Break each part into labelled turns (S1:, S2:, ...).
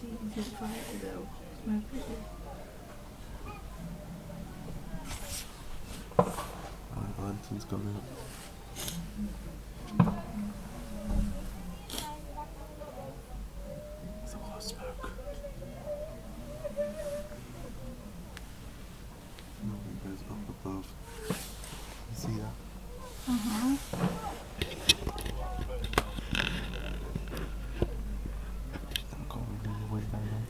S1: see the fire though. Smoke it.
S2: The lantern's gone out. There's a lot of smoke. It goes up above. You see that?
S1: Uh-huh.
S2: I've got a really window now.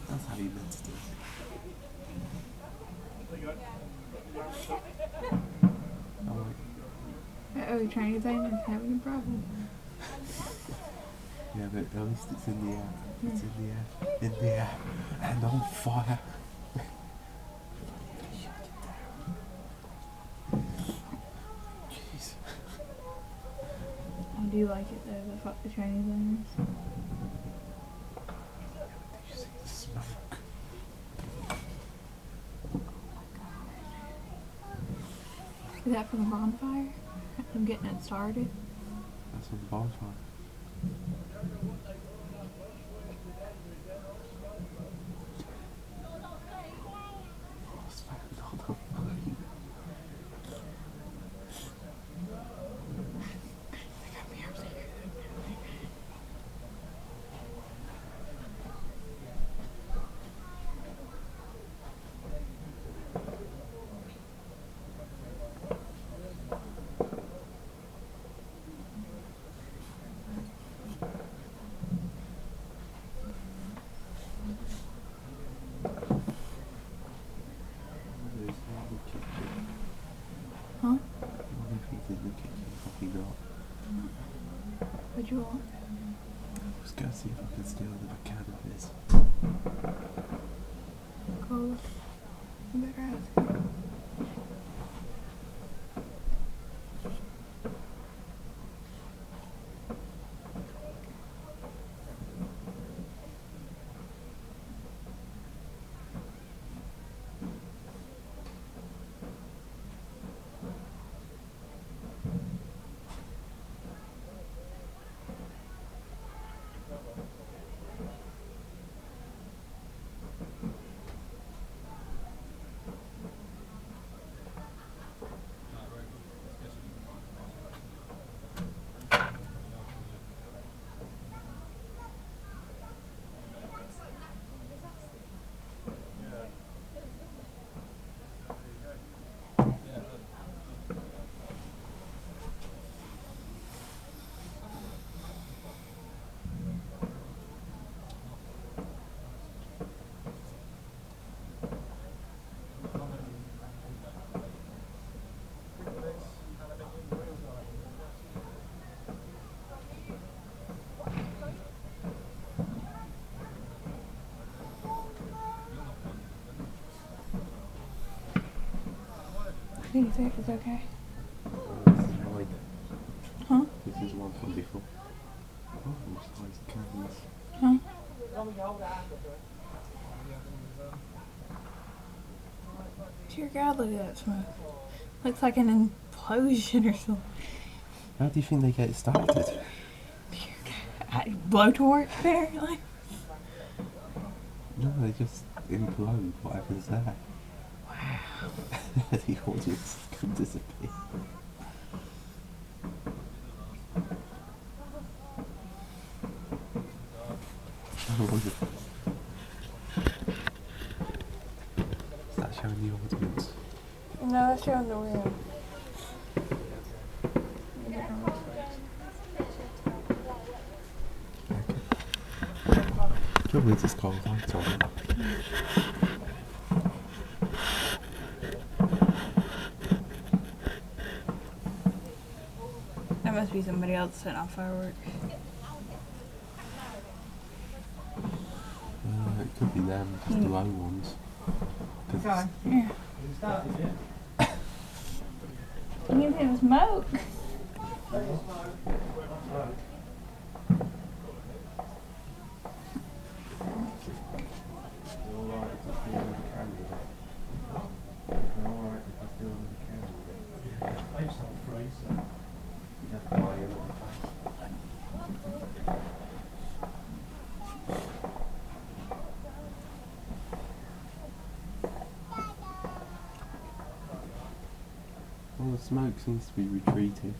S2: That's how you meant to do it. Oh, wait.
S1: Oh, trying thing is having a problem.
S2: Yeah, but at least it's in the air. It's in the air. In the air. And on fire. Jeez.
S1: How do you like it though, the fuck the Chinese onions?
S2: Did you see the smoke?
S1: Is that from the bonfire? I'm getting it started.
S2: That's on the bonfire. What's that? Hold on.
S1: Huh?
S2: What if he's in the kitchen? Probably not.
S1: What you want?
S2: Let's go see if I can steal another can of his.
S1: Cola. You better ask him. Do you think it's okay?
S2: This is mine.
S1: Huh?
S2: This is one from before. Oh, size cans.
S1: Huh? Dear God, look at that smoke. Looks like an implosion or something.
S2: How do you think they get started?
S1: Dear God. Blowtorch, apparently.
S2: No, they just implode whatever's there.
S1: Wow.
S2: The audience can disappear. Oh, wonderful. Is that showing the audience?
S1: No, that's showing the room.
S2: Trouble is, it's cold light on it.
S1: That must be somebody else setting off fireworks.
S2: It could be them, just the low ones. 'Cause
S1: Yeah. You can see the smoke.
S2: Alright, if I steal another candle. Smoke seems to be retreating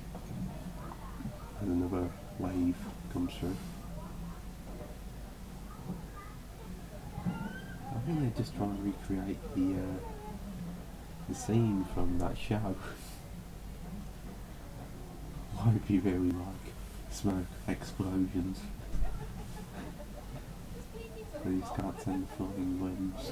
S2: as another wave comes through. I think they're just trying to recreate the scene from that show. Why would you really like smoke explosions? Please can't send flying limbs.